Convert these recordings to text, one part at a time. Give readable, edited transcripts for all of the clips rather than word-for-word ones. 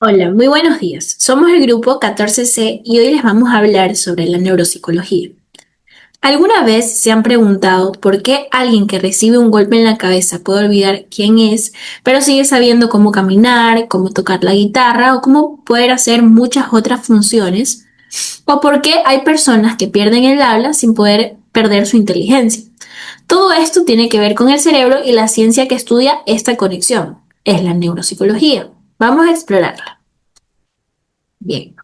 Hola, muy buenos días. Somos el grupo 14C y hoy les vamos a hablar sobre la neuropsicología. ¿Alguna vez se han preguntado por qué alguien que recibe un golpe en la cabeza puede olvidar quién es, pero sigue sabiendo cómo caminar, cómo tocar la guitarra o cómo poder hacer muchas otras funciones? ¿O por qué hay personas que pierden el habla sin poder perder su inteligencia? Todo esto tiene que ver con el cerebro y la ciencia que estudia esta conexión. Es la neuropsicología. Vamos a explorarla. Bien.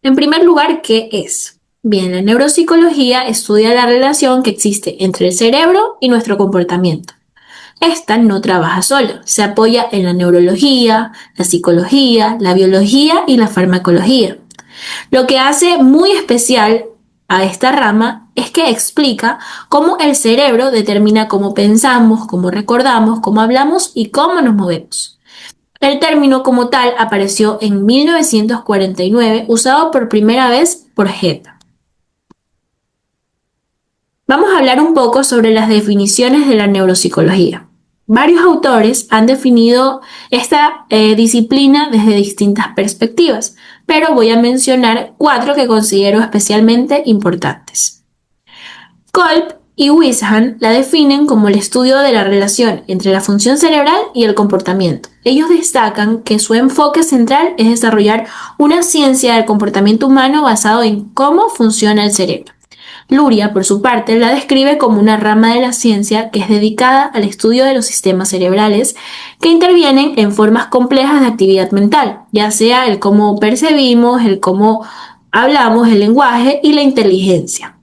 En primer lugar, ¿qué es? Bien, la neuropsicología estudia la relación que existe entre el cerebro y nuestro comportamiento. Esta no trabaja sola, se apoya en la neurología, la psicología, la biología y la farmacología. Lo que hace muy especial a esta rama es que explica cómo el cerebro determina cómo pensamos, cómo recordamos, cómo hablamos y cómo nos movemos. El término como tal apareció en 1949, usado por primera vez por Head. Vamos a hablar un poco sobre las definiciones de la neuropsicología. Varios autores han definido esta disciplina desde distintas perspectivas, pero voy a mencionar cuatro que considero especialmente importantes. Kolb y Wishan la definen como el estudio de la relación entre la función cerebral y el comportamiento. Ellos destacan que su enfoque central es desarrollar una ciencia del comportamiento humano basado en cómo funciona el cerebro. Luria, por su parte, la describe como una rama de la ciencia que es dedicada al estudio de los sistemas cerebrales que intervienen en formas complejas de actividad mental, ya sea el cómo percibimos, el cómo hablamos, el lenguaje y la inteligencia.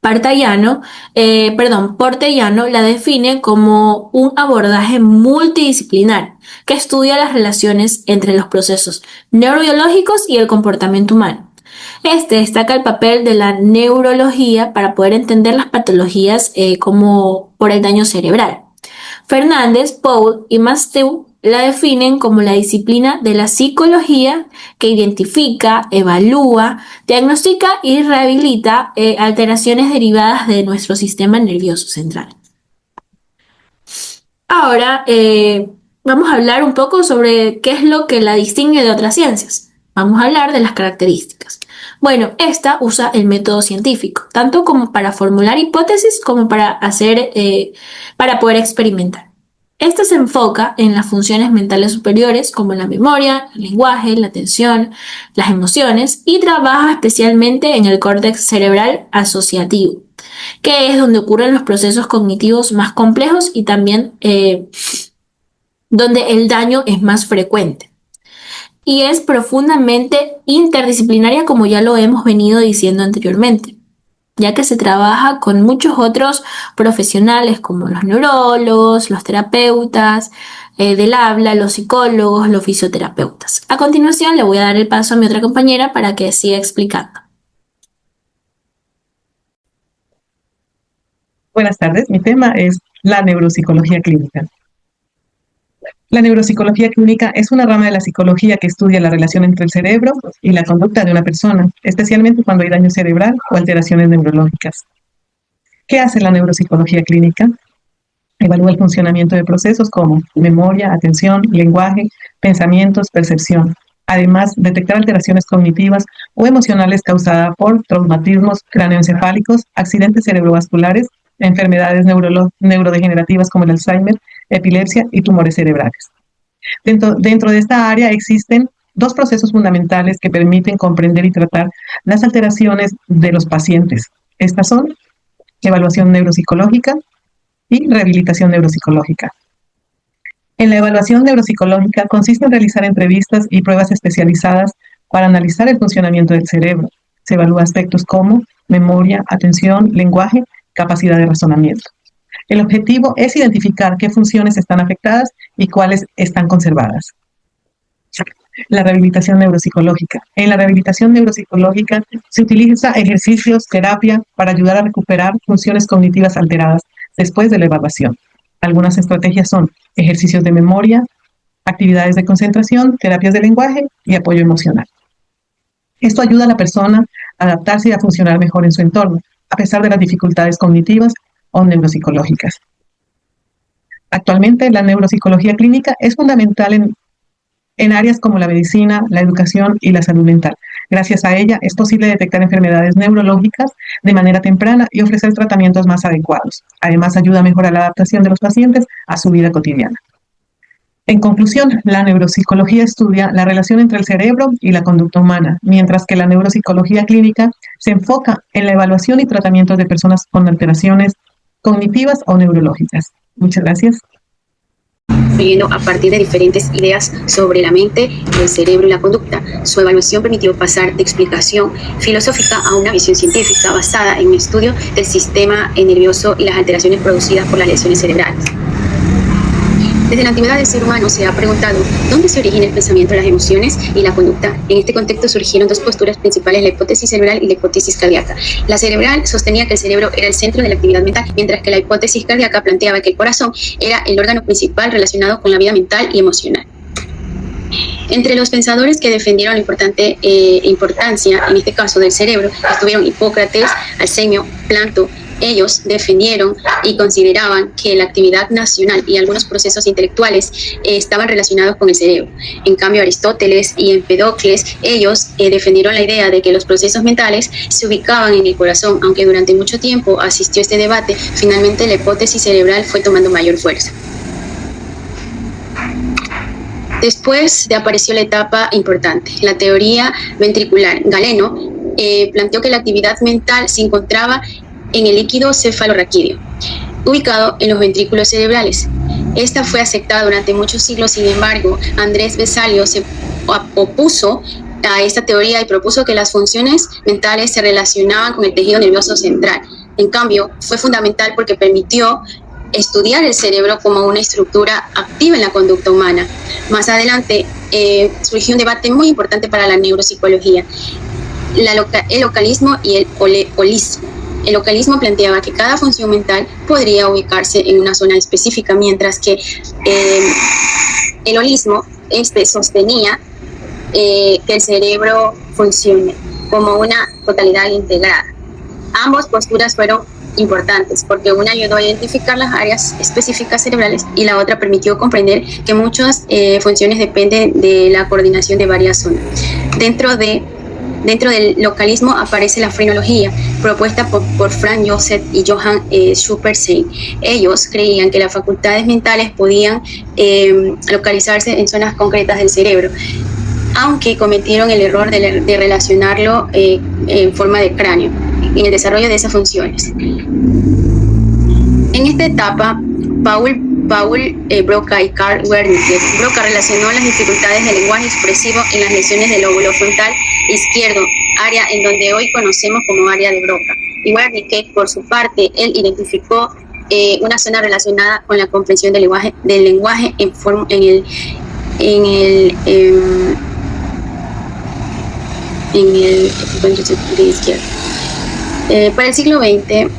Portellano la define como un abordaje multidisciplinar que estudia las relaciones entre los procesos neurobiológicos y el comportamiento humano. Este destaca el papel de la neurología para poder entender las patologías como por el daño cerebral. Fernández, Paul y Mastiu la definen como la disciplina de la psicología que identifica, evalúa, diagnostica y rehabilita alteraciones derivadas de nuestro sistema nervioso central. Ahora vamos a hablar un poco sobre qué es lo que la distingue de otras ciencias. Vamos a hablar de las características. Bueno, esta usa el método científico, tanto como para formular hipótesis como para poder experimentar. Esta se enfoca en las funciones mentales superiores como la memoria, el lenguaje, la atención, las emociones y trabaja especialmente en el córtex cerebral asociativo, que es donde ocurren los procesos cognitivos más complejos y también donde el daño es más frecuente. Y es profundamente interdisciplinaria, como ya lo hemos venido diciendo anteriormente, ya que se trabaja con muchos otros profesionales como los neurólogos, los terapeutas del habla, los psicólogos, los fisioterapeutas. A continuación le voy a dar el paso a mi otra compañera para que siga explicando. Buenas tardes, mi tema es la neuropsicología clínica. La neuropsicología clínica es una rama de la psicología que estudia la relación entre el cerebro y la conducta de una persona, especialmente cuando hay daño cerebral o alteraciones neurológicas. ¿Qué hace la neuropsicología clínica? Evalúa el funcionamiento de procesos como memoria, atención, lenguaje, pensamientos, percepción. Además, detectar alteraciones cognitivas o emocionales causadas por traumatismos cráneoencefálicos, accidentes cerebrovasculares, enfermedades neurodegenerativas como el Alzheimer, epilepsia y tumores cerebrales. Dentro de esta área existen dos procesos fundamentales que permiten comprender y tratar las alteraciones de los pacientes. Estas son evaluación neuropsicológica y rehabilitación neuropsicológica. En la evaluación neuropsicológica consiste en realizar entrevistas y pruebas especializadas para analizar el funcionamiento del cerebro. Se evalúa aspectos como memoria, atención, lenguaje, capacidad de razonamiento. El objetivo es identificar qué funciones están afectadas y cuáles están conservadas. La rehabilitación neuropsicológica. En la rehabilitación neuropsicológica se utiliza ejercicios, terapia para ayudar a recuperar funciones cognitivas alteradas después de la evaluación. Algunas estrategias son ejercicios de memoria, actividades de concentración, terapias de lenguaje y apoyo emocional. Esto ayuda a la persona a adaptarse y a funcionar mejor en su entorno, a pesar de las dificultades cognitivas o neuropsicológicas. Actualmente, la neuropsicología clínica es fundamental en áreas como la medicina, la educación y la salud mental. Gracias a ella es posible detectar enfermedades neurológicas de manera temprana y ofrecer tratamientos más adecuados. Además, ayuda a mejorar la adaptación de los pacientes a su vida cotidiana. En conclusión, la neuropsicología estudia la relación entre el cerebro y la conducta humana, mientras que la neuropsicología clínica se enfoca en la evaluación y tratamiento de personas con alteraciones cognitivas o neurológicas. Muchas gracias. A partir de diferentes ideas sobre la mente, el cerebro y la conducta. Su evaluación permitió pasar de explicación filosófica a una visión científica basada en un estudio del sistema nervioso y las alteraciones producidas por las lesiones cerebrales. Desde la antigüedad del ser humano se ha preguntado dónde se origina el pensamiento, las emociones y la conducta. En este contexto surgieron dos posturas principales, la hipótesis cerebral y la hipótesis cardíaca. La cerebral sostenía que el cerebro era el centro de la actividad mental, mientras que la hipótesis cardíaca planteaba que el corazón era el órgano principal relacionado con la vida mental y emocional. Entre los pensadores que defendieron la importancia, en este caso del cerebro, estuvieron Hipócrates, Arsenio, Planto. Ellos defendieron y consideraban que la actividad nacional y algunos procesos intelectuales estaban relacionados con el cerebro. En cambio, Aristóteles y Empedocles, ellos defendieron la idea de que los procesos mentales se ubicaban en el corazón. Aunque durante mucho tiempo asistió este debate, finalmente la hipótesis cerebral fue tomando mayor fuerza. Después apareció la etapa importante, la teoría ventricular. Galeno planteó que la actividad mental se encontraba en el líquido cefalorraquídeo, ubicado en los ventrículos cerebrales. Esta fue aceptada durante muchos siglos, sin embargo, Andrés Vesalio se opuso a esta teoría y propuso que las funciones mentales se relacionaban con el tejido nervioso central. En cambio, fue fundamental porque permitió estudiar el cerebro como una estructura activa en la conducta humana. Más adelante surgió un debate muy importante para la neuropsicología, el localismo y el holismo. El localismo planteaba que cada función mental podría ubicarse en una zona específica, mientras que el holismo sostenía que el cerebro funcione como una totalidad integrada. Ambas posturas fueron importantes porque una ayudó a identificar las áreas específicas cerebrales y la otra permitió comprender que muchas funciones dependen de la coordinación de varias zonas. Dentro del localismo aparece la frenología, propuesta por Frank Joseph y Johann Schupper-Sein. Ellos creían que las facultades mentales podían localizarse en zonas concretas del cerebro, aunque cometieron el error de relacionarlo en forma de cráneo en el desarrollo de esas funciones. En esta etapa, Paul Broca y Carl Wernicke. Broca relacionó las dificultades del lenguaje expresivo en las lesiones del lóbulo frontal izquierdo, área en donde hoy conocemos como área de Broca. Y Wernicke, por su parte, él identificó una zona relacionada con la comprensión del lenguaje izquierdo. Para el siglo XX,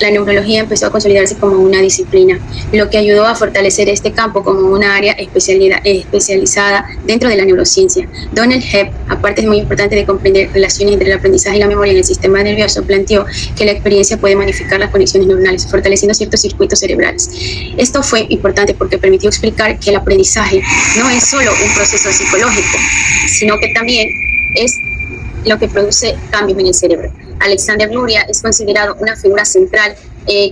la neurología empezó a consolidarse como una disciplina, lo que ayudó a fortalecer este campo como una área especializada dentro de la neurociencia. Donald Hebb, aparte es muy importante de comprender relaciones entre el aprendizaje y la memoria en el sistema nervioso, planteó que la experiencia puede modificar las conexiones neuronales, fortaleciendo ciertos circuitos cerebrales. Esto fue importante porque permitió explicar que el aprendizaje no es solo un proceso psicológico, sino que también es lo que produce cambios en el cerebro. Alexander Luria es considerado una figura central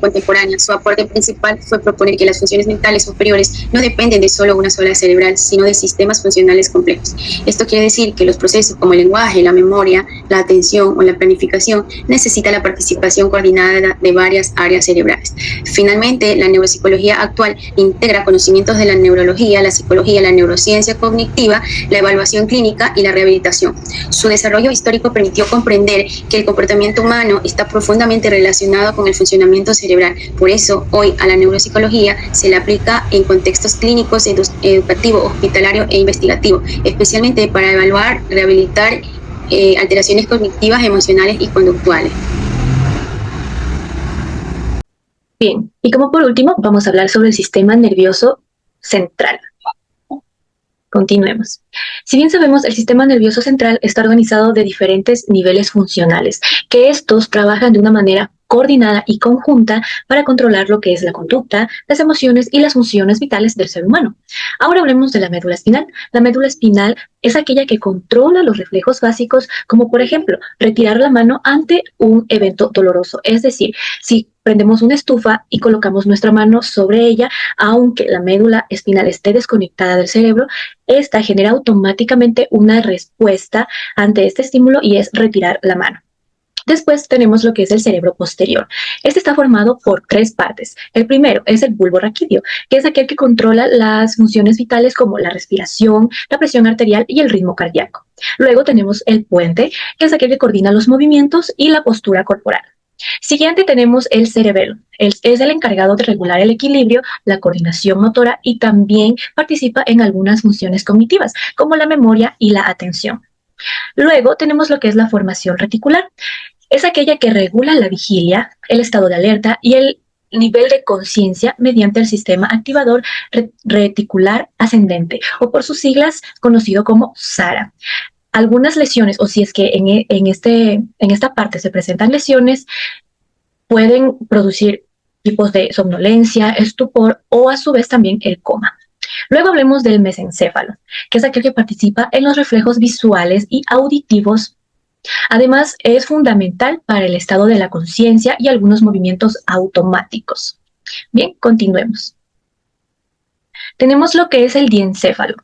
contemporánea. Su aporte principal fue proponer que las funciones mentales superiores no dependen de solo una sola cerebral, sino de sistemas funcionales complejos. Esto quiere decir que los procesos como el lenguaje, la memoria, la atención o la planificación necesitan la participación coordinada de varias áreas cerebrales. Finalmente, la neuropsicología actual integra conocimientos de la neurología, la psicología, la neurociencia cognitiva, la evaluación clínica y la rehabilitación. Su desarrollo histórico permitió comprender que el comportamiento humano está profundamente relacionado con el funcionamiento cerebral. Por eso, hoy a la neuropsicología se le aplica en contextos clínicos, educativo, hospitalario e investigativo, especialmente para evaluar, rehabilitar alteraciones cognitivas, emocionales y conductuales. Bien, y como por último, vamos a hablar sobre el sistema nervioso central. Continuemos. Si bien sabemos, el sistema nervioso central está organizado de diferentes niveles funcionales, que estos trabajan de una manera coordinada y conjunta para controlar lo que es la conducta, las emociones y las funciones vitales del ser humano. Ahora hablemos de la médula espinal. La médula espinal es aquella que controla los reflejos básicos, como por ejemplo retirar la mano ante un evento doloroso. Es decir, si prendemos una estufa y colocamos nuestra mano sobre ella, aunque la médula espinal esté desconectada del cerebro, esta genera automáticamente una respuesta ante este estímulo y es retirar la mano. Después tenemos lo que es el cerebro posterior. Este está formado por 3 partes. El primero es el bulbo raquídeo, que es aquel que controla las funciones vitales como la respiración, la presión arterial y el ritmo cardíaco. Luego tenemos el puente, que es aquel que coordina los movimientos y la postura corporal. Siguiente tenemos el cerebelo. Es el encargado de regular el equilibrio, la coordinación motora y también participa en algunas funciones cognitivas, como la memoria y la atención. Luego tenemos lo que es la formación reticular. Es aquella que regula la vigilia, el estado de alerta y el nivel de conciencia mediante el sistema activador reticular ascendente, o por sus siglas conocido como SARA. Algunas lesiones, o si es que en esta parte se presentan lesiones, pueden producir tipos de somnolencia, estupor o a su vez también el coma. Luego hablemos del mesencéfalo, que es aquel que participa en los reflejos visuales y auditivos. Además, es fundamental para el estado de la conciencia y algunos movimientos automáticos. Bien, continuemos. Tenemos lo que es el diencéfalo.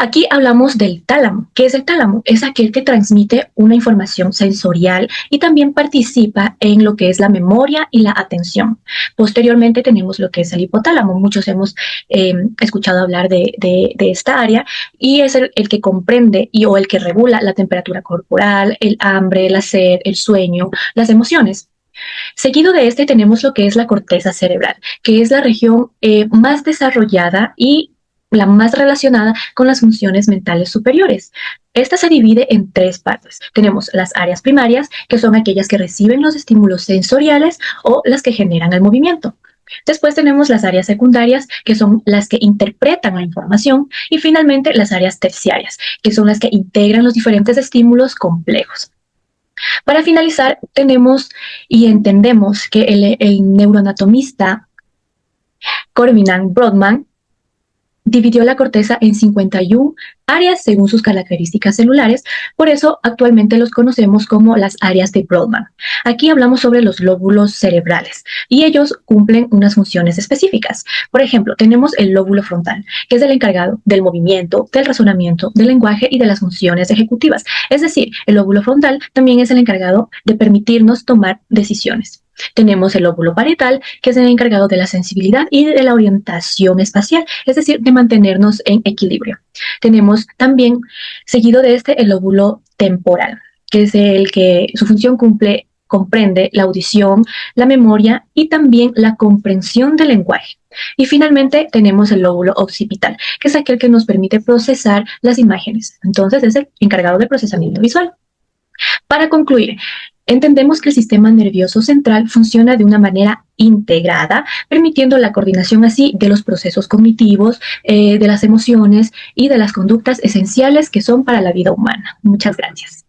Aquí hablamos del tálamo. ¿Qué es el tálamo? Es aquel que transmite una información sensorial y también participa en lo que es la memoria y la atención. Posteriormente tenemos lo que es el hipotálamo. Muchos hemos escuchado hablar de esta área y es el que comprende o el que regula la temperatura corporal, el hambre, la sed, el sueño, las emociones. Seguido de este tenemos lo que es la corteza cerebral, que es la región más desarrollada y la más relacionada con las funciones mentales superiores. Esta se divide en 3 partes. Tenemos las áreas primarias, que son aquellas que reciben los estímulos sensoriales o las que generan el movimiento. Después tenemos las áreas secundarias, que son las que interpretan la información, y finalmente las áreas terciarias, que son las que integran los diferentes estímulos complejos. Para finalizar, tenemos y entendemos que el neuroanatomista Corvinan Brodmann dividió la corteza en 51 áreas según sus características celulares, por eso actualmente los conocemos como las áreas de Brodmann. Aquí hablamos sobre los lóbulos cerebrales y ellos cumplen unas funciones específicas. Por ejemplo, tenemos el lóbulo frontal, que es el encargado del movimiento, del razonamiento, del lenguaje y de las funciones ejecutivas. Es decir, el lóbulo frontal también es el encargado de permitirnos tomar decisiones. Tenemos el lóbulo parietal, que es el encargado de la sensibilidad y de la orientación espacial, es decir, de mantenernos en equilibrio. Tenemos también, seguido de este, el lóbulo temporal, que es el que su función comprende la audición, la memoria y también la comprensión del lenguaje. Y finalmente tenemos el lóbulo occipital, que es aquel que nos permite procesar las imágenes. Entonces es el encargado del procesamiento visual. Para concluir, entendemos que el sistema nervioso central funciona de una manera integrada, permitiendo la coordinación así de los procesos cognitivos, de las emociones y de las conductas esenciales que son para la vida humana. Muchas gracias.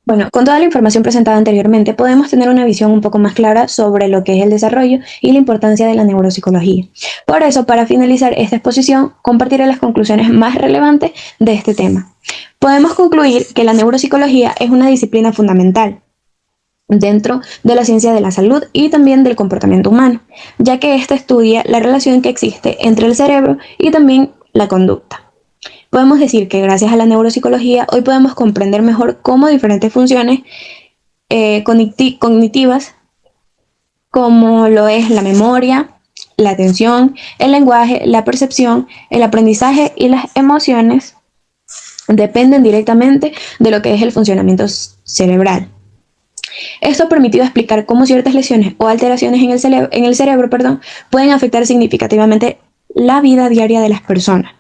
Bueno, con toda la información presentada anteriormente, podemos tener una visión un poco más clara sobre lo que es el desarrollo y la importancia de la neuropsicología. Por eso, para finalizar esta exposición, compartiré las conclusiones más relevantes de este tema. Podemos concluir que la neuropsicología es una disciplina fundamental dentro de la ciencia de la salud y también del comportamiento humano, ya que ésta estudia la relación que existe entre el cerebro y también la conducta. Podemos decir que gracias a la neuropsicología hoy podemos comprender mejor cómo diferentes funciones cognitivas, como lo es la memoria, la atención, el lenguaje, la percepción, el aprendizaje y las emociones, dependen directamente de lo que es el funcionamiento cerebral. Esto ha permitido explicar cómo ciertas lesiones o alteraciones en el cerebro, pueden afectar significativamente la vida diaria de las personas.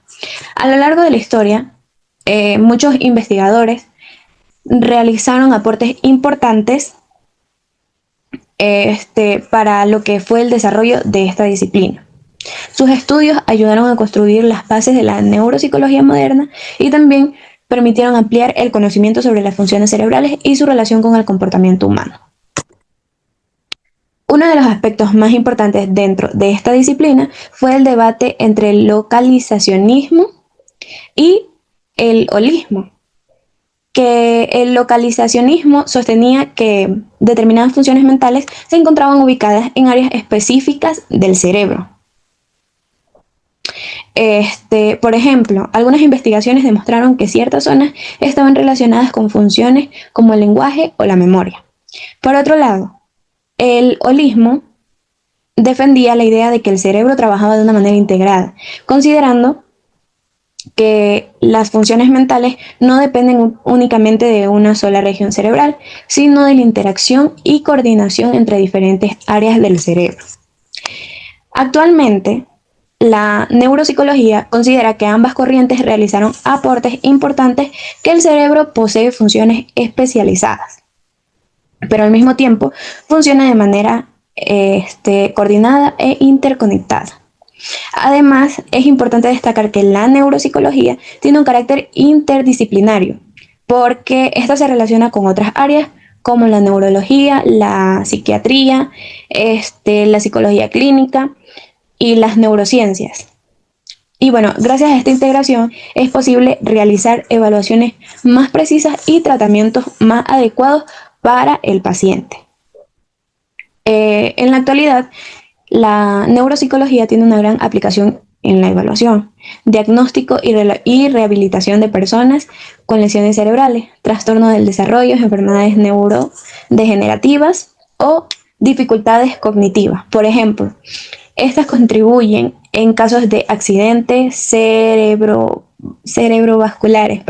A lo largo de la historia, muchos investigadores realizaron aportes importantes para lo que fue el desarrollo de esta disciplina. Sus estudios ayudaron a construir las bases de la neuropsicología moderna y también permitieron ampliar el conocimiento sobre las funciones cerebrales y su relación con el comportamiento humano. Uno de los aspectos más importantes dentro de esta disciplina fue el debate entre el localizacionismo y el holismo, que el localizacionismo sostenía que determinadas funciones mentales se encontraban ubicadas en áreas específicas del cerebro. Por ejemplo, algunas investigaciones demostraron que ciertas zonas estaban relacionadas con funciones como el lenguaje o la memoria. Por otro lado, el holismo defendía la idea de que el cerebro trabajaba de una manera integrada, considerando que las funciones mentales no dependen únicamente de una sola región cerebral, sino de la interacción y coordinación entre diferentes áreas del cerebro. Actualmente, la neuropsicología considera que ambas corrientes realizaron aportes importantes, que el cerebro posee funciones especializadas, pero al mismo tiempo funciona de manera coordinada e interconectada. Además, es importante destacar que la neuropsicología tiene un carácter interdisciplinario, porque esta se relaciona con otras áreas como la neurología, la psiquiatría, la psicología clínica y las neurociencias. Y bueno, gracias a esta integración es posible realizar evaluaciones más precisas y tratamientos más adecuados para el paciente. En la actualidad, la neuropsicología tiene una gran aplicación en la evaluación, diagnóstico y rehabilitación de personas con lesiones cerebrales, trastornos del desarrollo, enfermedades neurodegenerativas o dificultades cognitivas. Por ejemplo, estas contribuyen en casos de accidentes cerebrovasculares,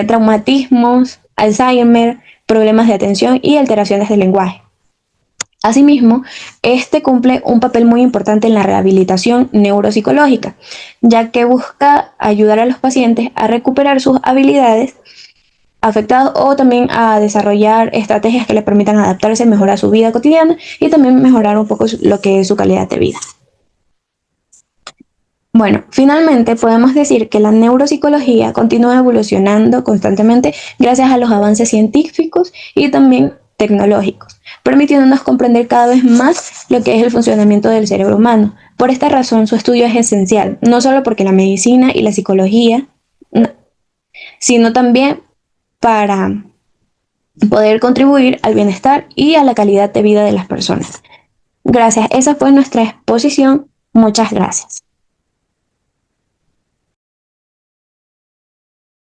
traumatismos, Alzheimer, problemas de atención y alteraciones del lenguaje. Asimismo, este cumple un papel muy importante en la rehabilitación neuropsicológica, ya que busca ayudar a los pacientes a recuperar sus habilidades afectadas o también a desarrollar estrategias que les permitan adaptarse mejor a su vida cotidiana y también mejorar un poco lo que es su calidad de vida. Bueno, finalmente podemos decir que la neuropsicología continúa evolucionando constantemente gracias a los avances científicos y también tecnológicos, permitiéndonos comprender cada vez más lo que es el funcionamiento del cerebro humano. Por esta razón, su estudio es esencial, no solo porque la medicina y la psicología, sino también para poder contribuir al bienestar y a la calidad de vida de las personas. Gracias, esa fue nuestra exposición. Muchas gracias.